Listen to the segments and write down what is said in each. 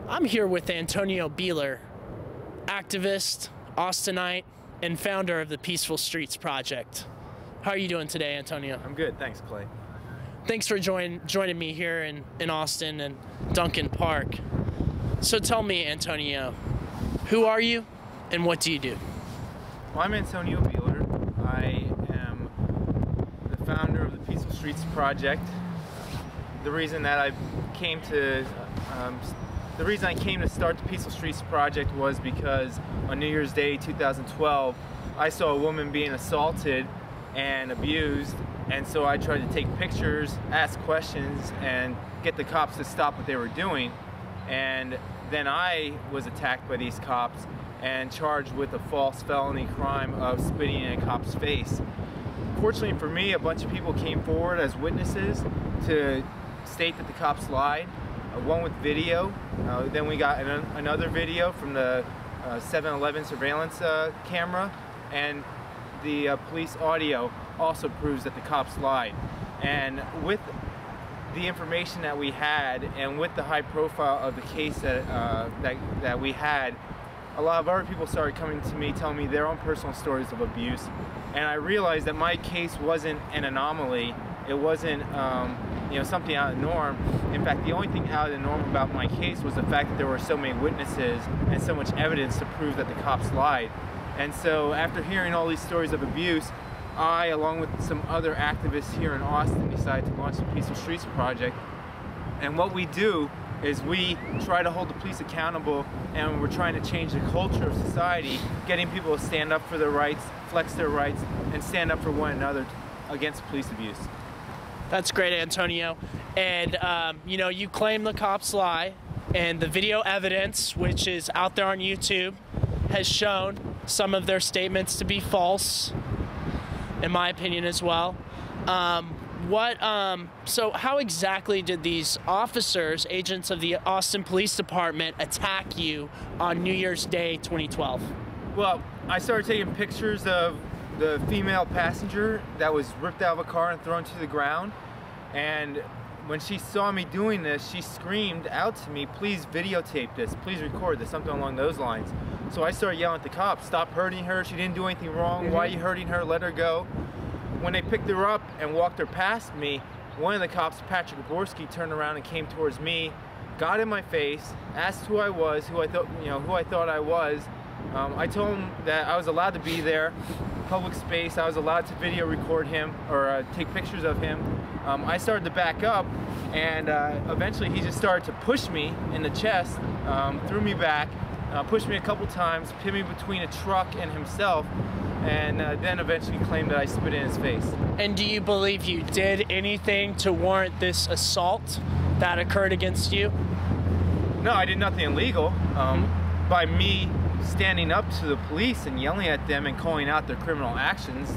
I'm here with Antonio Buehler, activist, Austinite, and founder of the Peaceful Streets Project. How are you doing today, Antonio? I'm good, thanks, Clay. Thanks for joining me here in Austin and Duncan Park. So tell me, Antonio, who are you and what do you do? Well, I'm Antonio Buehler. I am the founder of the Peaceful Streets Project. The reason I came to start the Peaceful Streets Project was because on New Year's Day 2012, I saw a woman being assaulted and abused, and so I tried to take pictures, ask questions, and get the cops to stop what they were doing. And then I was attacked by these cops and charged with a false felony crime of spitting in a cop's face. Fortunately for me, a bunch of people came forward as witnesses to state that the cops lied, one with video. Then we got another video from the 7-Eleven surveillance camera, and the police audio also proves that the cops lied. And with the information that we had, and with the high profile of the case that we had, a lot of other people started coming to me telling me their own personal stories of abuse. And I realized that my case wasn't an anomaly. It wasn't something out of the norm. In fact, the only thing out of the norm about my case was the fact that there were so many witnesses and so much evidence to prove that the cops lied. And so after hearing all these stories of abuse, I, along with some other activists here in Austin, decided to launch the Peaceful Streets Project. And what we do is we try to hold the police accountable, and we're trying to change the culture of society, getting people to stand up for their rights, flex their rights, and stand up for one another against police abuse. That's great, Antonio. And you claim the cops lie, and the video evidence, which is out there on YouTube, has shown some of their statements to be false, in my opinion as well. So how exactly did these officers, agents of the Austin Police Department, attack you on New Year's Day 2012? Well, I started taking pictures of the female passenger that was ripped out of a car and thrown to the ground. And when she saw me doing this, she screamed out to me, "Please videotape this, please record this," something along those lines. So I started yelling at the cops, "Stop hurting her, she didn't do anything wrong, why are you hurting her, let her go." When they picked her up and walked her past me, one of the cops, Patrick Gaborski, turned around and came towards me, got in my face, asked who I was, who I thought I was. I told him that I was allowed to be there, public space, I was allowed to video record him or take pictures of him. I started to back up, and eventually he just started to push me in the chest, threw me back, pushed me a couple times, pinned me between a truck and himself, and then eventually claimed that I spit in his face. And do you believe you did anything to warrant this assault that occurred against you? No, I did nothing illegal. By me standing up to the police and yelling at them and calling out their criminal actions,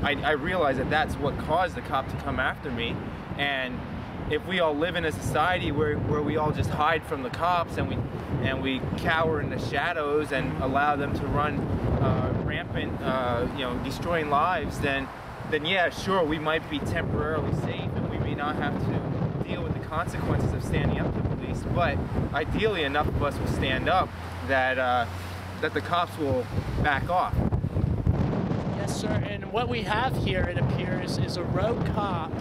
I realized that that's what caused the cop to come after me. And if we all live in a society where we all just hide from the cops and we cower in the shadows and allow them to run rampant, destroying lives, then yeah, sure, we might be temporarily safe and we may not have to deal with the consequences of standing up to the police. But ideally, enough of us will stand up that the cops will back off. Yes, sir. And what we have here, it appears, is a rogue cop,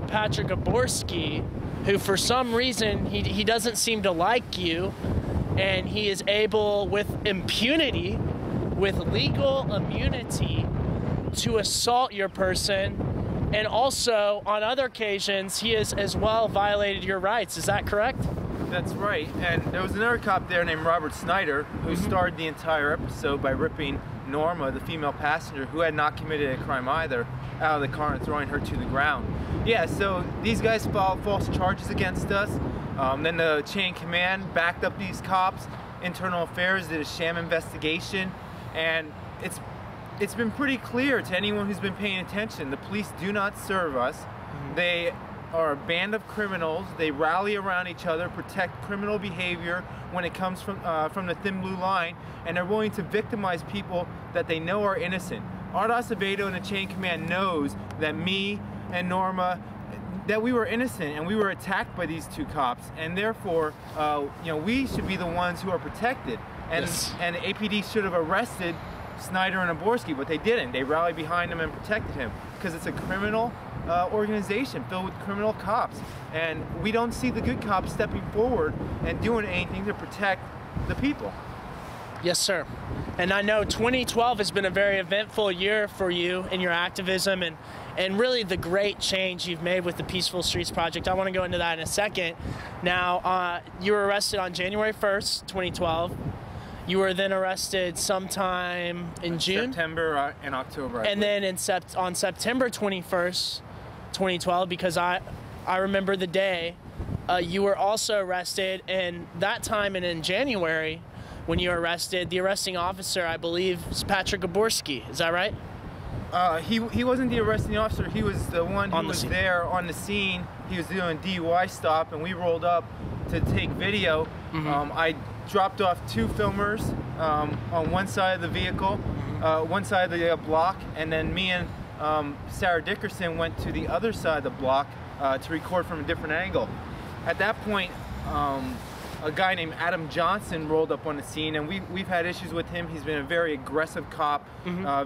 Patrick Gaborski, who for some reason he doesn't seem to like you, and he is able, with impunity, with legal immunity, to assault your person, and also on other occasions he has as well violated your rights. Is that correct? That's right. And there was another cop there named Robert Snyder who started the entire episode by ripping Norma, the female passenger, who had not committed a crime either, out of the car and throwing her to the ground. Yeah, so these guys filed false charges against us. Then the chain of command backed up these cops. Internal Affairs did a sham investigation, and it's been pretty clear to anyone who's been paying attention. The police do not serve us. They are a band of criminals. They rally around each other, protect criminal behavior when it comes from the thin blue line, and they're willing to victimize people that they know are innocent. Art Acevedo and the chain of command knows that me and Norma that we were innocent and we were attacked by these two cops, and therefore, you know, we should be the ones who are protected. And and APD should have arrested Snyder and Aborski, but they didn't. They rallied behind him and protected him because it's a criminal organization filled with criminal cops, and we don't see the good cops stepping forward and doing anything to protect the people. Yes, sir. And I know 2012 has been a very eventful year for you in your activism and really the great change you've made with the Peaceful Streets Project. I want to go into that in a second. Now, you were arrested on January 1st, 2012. You were then arrested sometime in June? September and October. And then on September 21st, 2012, because I remember the day, you were also arrested, and that time and in January, when you were arrested, the arresting officer, I believe, is Patrick Aborski. Is that right? He wasn't the arresting officer. He was the one who was there on the scene. He was doing a DUI stop, and we rolled up to take video. I dropped off two filmers on one side of the vehicle, one side of the block, and then me and Sarah Dickerson went to the other side of the block to record from a different angle. At that point, a guy named Adam Johnson rolled up on the scene, and we've had issues with him. He's been a very aggressive cop,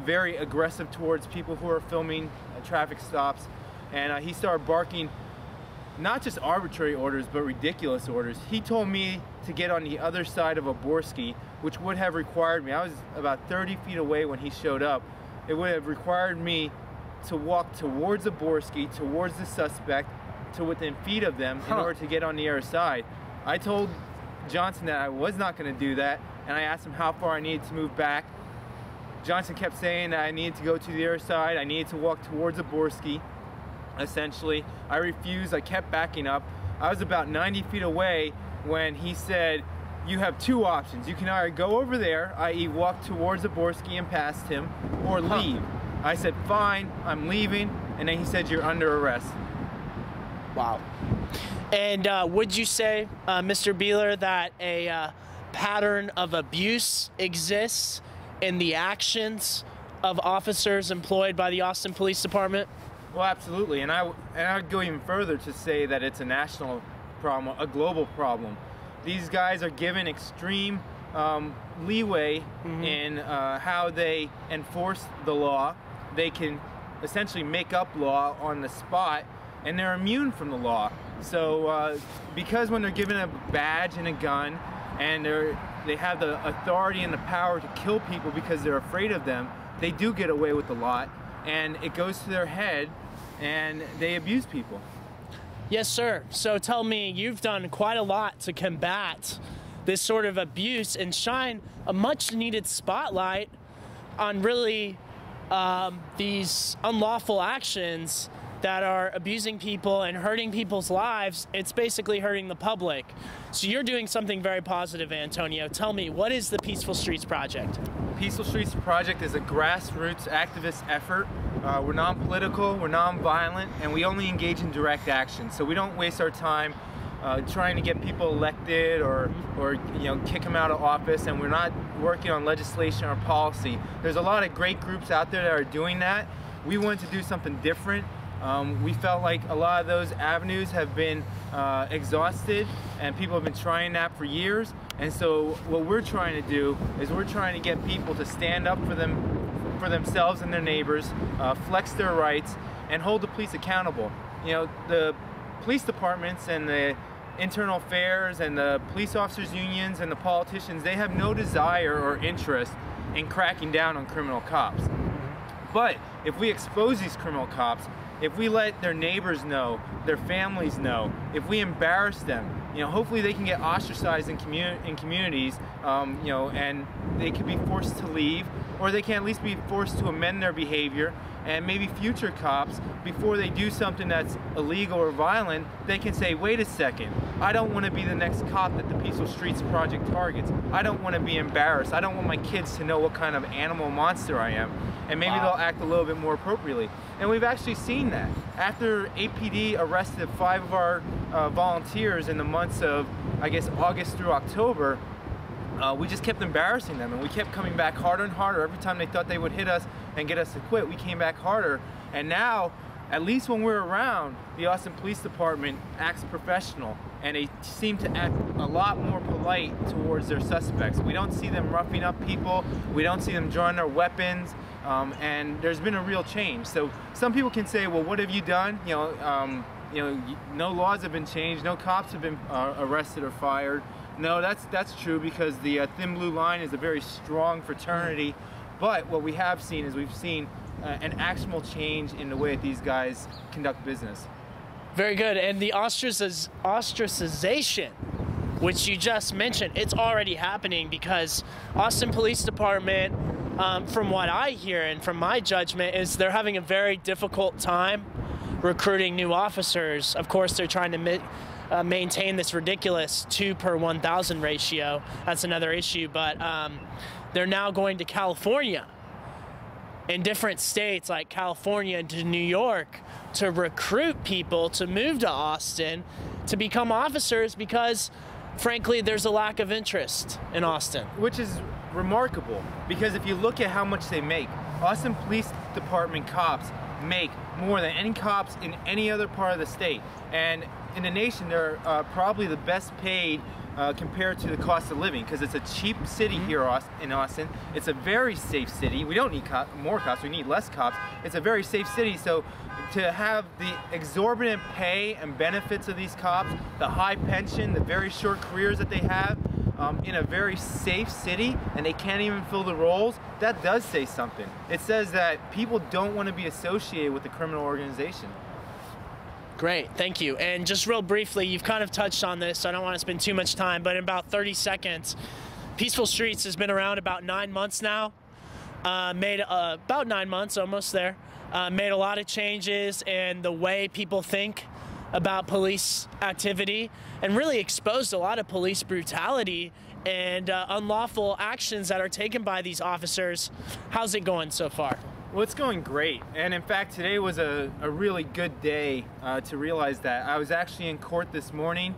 very aggressive towards people who are filming traffic stops, and he started barking not just arbitrary orders, but ridiculous orders. He told me to get on the other side of Aborski, which would have required me, I was about 30 feet away when he showed up, it would have required me to walk towards Aborski, towards the suspect, to within feet of them in order to get on the other side. I told Johnson that I was not going to do that, and I asked him how far I needed to move back. Johnson kept saying that I needed to go to the other side, I needed to walk towards Aborski. Essentially, I refused, I kept backing up. I was about 90 feet away when he said, you have two options. You can either go over there, i.e. walk towards Aborski and past him, or leave. I said, fine, I'm leaving, and then he said, you're under arrest. Wow. And would you say, Mr. Buehler, that a pattern of abuse exists in the actions of officers employed by the Austin Police Department? Well, absolutely, and I would go even further to say that it's a national problem, a global problem. These guys are given extreme leeway in how they enforce the law. They can essentially make up law on the spot, and they're immune from the law. So because when they're given a badge and a gun, and they have the authority and the power to kill people because they're afraid of them, they do get away with a lot, and it goes to their head, and they abuse people. Yes, sir. So tell me, you've done quite a lot to combat this sort of abuse and shine a much-needed spotlight on really these unlawful actions that are abusing people and hurting people's lives. It's basically hurting the public. So you're doing something very positive, Antonio. Tell me, what is the Peaceful Streets Project? Peaceful Streets Project is a grassroots activist effort. We're non-political, we're non-violent, and we only engage in direct action. So we don't waste our time trying to get people elected or kick them out of office, and we're not working on legislation or policy. There's a lot of great groups out there that are doing that. We wanted to do something different. We felt like a lot of those avenues have been exhausted, and people have been trying that for years. And so what we're trying to do is we're trying to get people to stand up for themselves and their neighbors, flex their rights, and hold the police accountable. You know, the police departments and the internal affairs and the police officers unions and the politicians, they have no desire or interest in cracking down on criminal cops. But if we expose these criminal cops, if we let their neighbors know, their families know, if we embarrass them, hopefully they can get ostracized in communities, and they can be forced to leave, or they can at least be forced to amend their behavior, and maybe future cops, before they do something that's illegal or violent, they can say, wait a second, I don't want to be the next cop that the Peaceful Streets Project targets. I don't want to be embarrassed. I don't want my kids to know what kind of animal monster I am. And maybe they'll act a little bit more appropriately. And we've actually seen that. After APD arrested 5 of our volunteers in the months of, I guess, August through October, we just kept embarrassing them, and we kept coming back harder and harder. Every time they thought they would hit us and get us to quit, we came back harder. And now at least when we're around, the Austin Police Department acts professional, and they seem to act a lot more polite towards their suspects. We don't see them roughing up people. We don't see them drawing their weapons, and there's been a real change. So some people can say, well, what have you done? No laws have been changed. No cops have been arrested or fired. No, that's true, because the Thin Blue Line is a very strong fraternity. But what we have seen is we've seen an actual change in the way that these guys conduct business. Very good. And the ostracization, which you just mentioned, it's already happening, because Austin Police Department, from what I hear and from my judgment, is they're having a very difficult time recruiting new officers. Of course, they're trying to maintain this ridiculous 2 per 1,000 ratio. That's another issue, but they're now going to California, in different states like California and to New York, to recruit people to move to Austin to become officers, because frankly there's a lack of interest in Austin. Which is remarkable, because if you look at how much they make, Austin Police Department cops make more than any cops in any other part of the state. And in the nation, they're probably the best paid compared to the cost of living, because it's a cheap city here in Austin. It's a very safe city. We don't need more cops, we need less cops. It's a very safe city, so to have the exorbitant pay and benefits of these cops, the high pension, the very short careers that they have, in a very safe city, and they can't even fill the roles, that does say something. It says that people don't want to be associated with the criminal organization. Great, thank you. And just real briefly, you've kind of touched on this, so I don't want to spend too much time, but in about 30 seconds, Peaceful Streets has been around about 9 months now. About 9 months, almost there. Made a lot of changes in the way people think about police activity, and really exposed a lot of police brutality and unlawful actions that are taken by these officers. How's it going so far? Well, it's going great, and in fact today was a really good day to realize that. I was actually in court this morning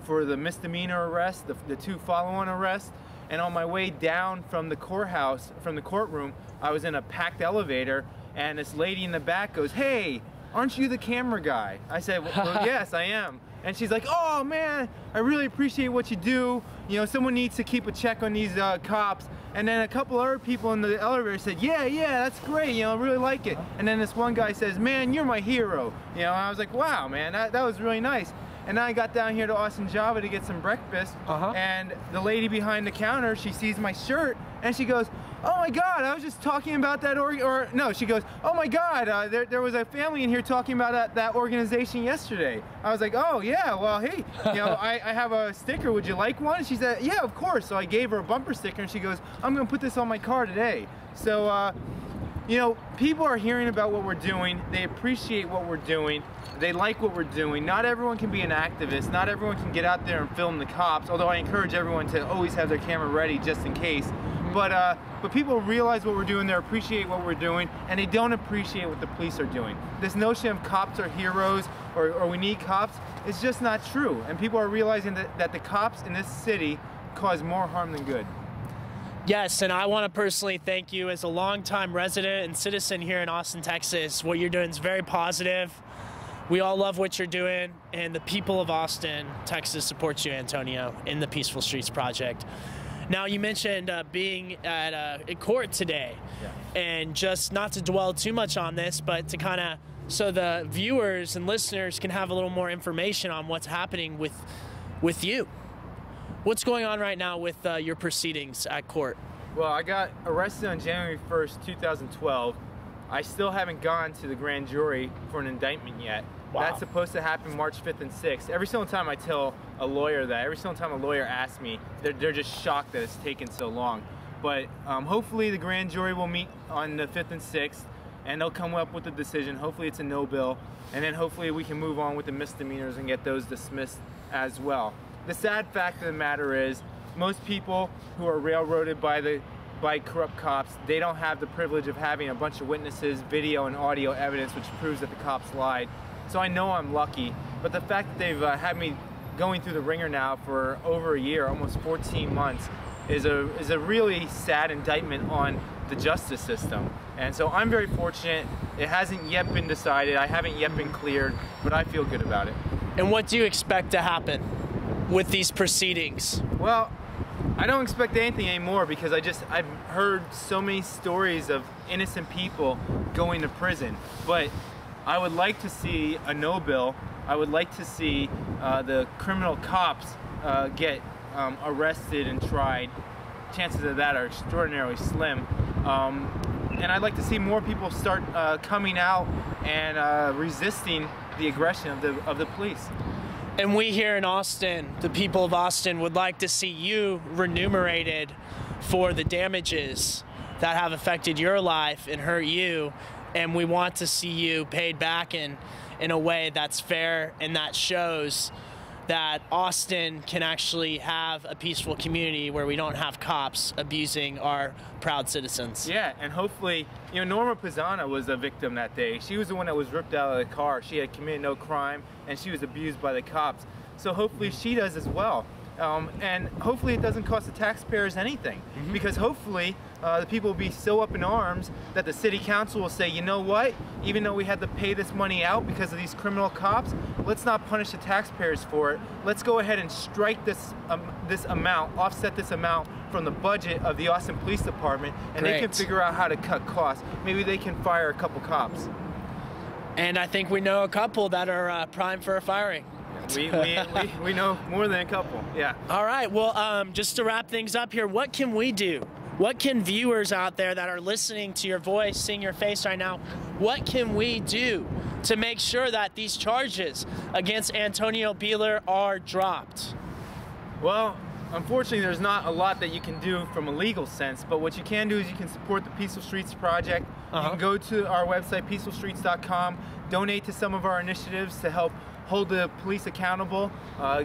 for the misdemeanor arrest, the 2 follow-on arrests, and on my way down from the courthouse, from the courtroom, I was in a packed elevator, and this lady in the back goes, "Hey, aren't you the camera guy?" I said, well, yes, I am. And she's like, "Oh man, I really appreciate what you do. You know, someone needs to keep a check on these cops." And then a couple other people in the elevator said, yeah, that's great, you know, I really like it. And then this one guy says, "Man, you're my hero." You know, I was like, wow, man, that was really nice. And then I got down here to Austin Java to get some breakfast, and the lady behind the counter, she sees my shirt, and she goes, "Oh my God, I was just talking about that she goes, "Oh my God, there was a family in here talking about that organization yesterday." I was like, "Oh yeah, well hey, you know, I have a sticker, would you like one?" And she said, "Yeah, of course." So I gave her a bumper sticker, and she goes, "I'm gonna put this on my car today." So, you know, people are hearing about what we're doing, they appreciate what we're doing, they like what we're doing. Not everyone can be an activist, not everyone can get out there and film the cops, although I encourage everyone to always have their camera ready just in case. But people realize what we're doing, they appreciate what we're doing, and they don't appreciate what the police are doing. This notion of cops are heroes, or we need cops, is just not true. And people are realizing that the cops in this city cause more harm than good. Yes, and I want to personally thank you as a longtime resident and citizen here in Austin, Texas. What you're doing is very positive. We all love what you're doing, and the people of Austin, Texas support you, Antonio, in the Peaceful Streets Project. Now, you mentioned being at a court today, and just not to dwell too much on this, but to kind of, so the viewers and listeners can have a little more information on what's happening with you. What's going on right now with your proceedings at court? Well, I got arrested on January 1st, 2012. I still haven't gone to the grand jury for an indictment yet. Wow. That's supposed to happen March 5th and 6th. Every single time I tell a lawyer that, every single time a lawyer asks me, they're just shocked that it's taken so long. But hopefully the grand jury will meet on the 5th and 6th, and they'll come up with a decision. Hopefully it's a no bill, and then hopefully we can move on with the misdemeanors and get those dismissed as well. The sad fact of the matter is, most people who are railroaded by corrupt cops, they don't have the privilege of having a bunch of witnesses, video and audio evidence which proves that the cops lied. So I know I'm lucky, but the fact that they've had me going through the ringer now for over a year, almost 14 months, is a really sad indictment on the justice system. And so I'm very fortunate. It hasn't yet been decided. I haven't yet been cleared, but I feel good about it. And what do you expect to happen with these proceedings? Well, I don't expect anything anymore because I've heard so many stories of innocent people going to prison. But I would like to see a no bill. I would like to see the criminal cops get arrested and tried. Chances of that are extraordinarily slim. And I'd like to see more people start coming out and resisting the aggression of the police. And we here in Austin, the people of Austin, would like to see you remunerated for the damages that have affected your life and hurt you. And we want to see you paid back in a way that's fair and that shows that Austin can actually have a peaceful community where we don't have cops abusing our proud citizens. Yeah, and hopefully, you know, Norma Pisana was a victim that day. She was the one that was ripped out of the car. She had committed no crime, and she was abused by the cops. So hopefully she does as well. And hopefully it doesn't cost the taxpayers anything, because hopefully the people will be so up in arms that the city council will say, you know what, even though we had to pay this money out because of these criminal cops, let's not punish the taxpayers for it. Let's go ahead and strike this amount, offset this amount from the budget of the Austin Police Department, and Great. they can figure out how to cut costs. Maybe they can fire a couple cops. And I think we know a couple that are primed for a firing. We know more than a couple, yeah. All right, well, just to wrap things up here, what can we do? What can viewers out there that are listening to your voice, seeing your face right now, what can we do to make sure that these charges against Antonio Buehler are dropped? Well, unfortunately, there's not a lot that you can do from a legal sense, but what you can do is you can support the Peaceful Streets Project. You can go to our website, peacefulstreets.com, donate to some of our initiatives to help hold the police accountable,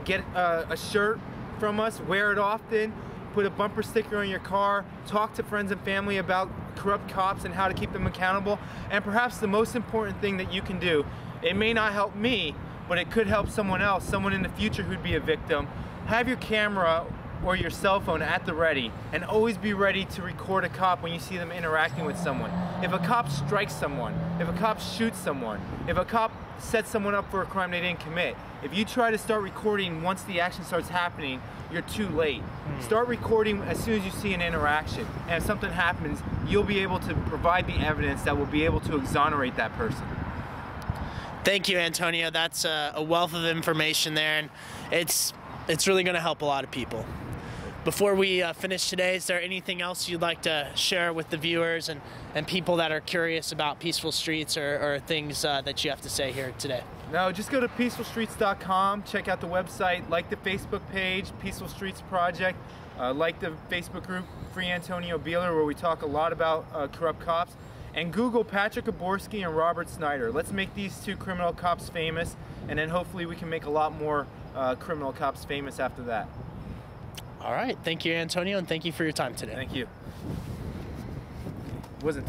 get a shirt from us, wear it often, put a bumper sticker on your car, talk to friends and family about corrupt cops and how to keep them accountable. And perhaps the most important thing that you can do, it may not help me, but it could help someone else, someone in the future who'd be a victim. Have your camera or your cell phone at the ready, and always be ready to record a cop when you see them interacting with someone. If a cop strikes someone, if a cop shoots someone, if a cop sets someone up for a crime they didn't commit, if you try to start recording once the action starts happening, you're too late. Start recording as soon as you see an interaction, and if something happens, you'll be able to provide the evidence that will be able to exonerate that person. Thank you, Antonio. That's a wealth of information there, and it's really going to help a lot of people. Before we finish today, is there anything else you'd like to share with the viewers and people that are curious about Peaceful Streets or things that you have to say here today? No, just go to peacefulstreets.com, check out the website, like the Facebook page, Peaceful Streets Project, like the Facebook group, Free Antonio Buehler, where we talk a lot about corrupt cops, and Google Patrick Gaborski and Robert Snyder. Let's make these two criminal cops famous, and then hopefully we can make a lot more criminal cops famous after that. All right. Thank you, Antonio, and thank you for your time today. Thank you. Wasn't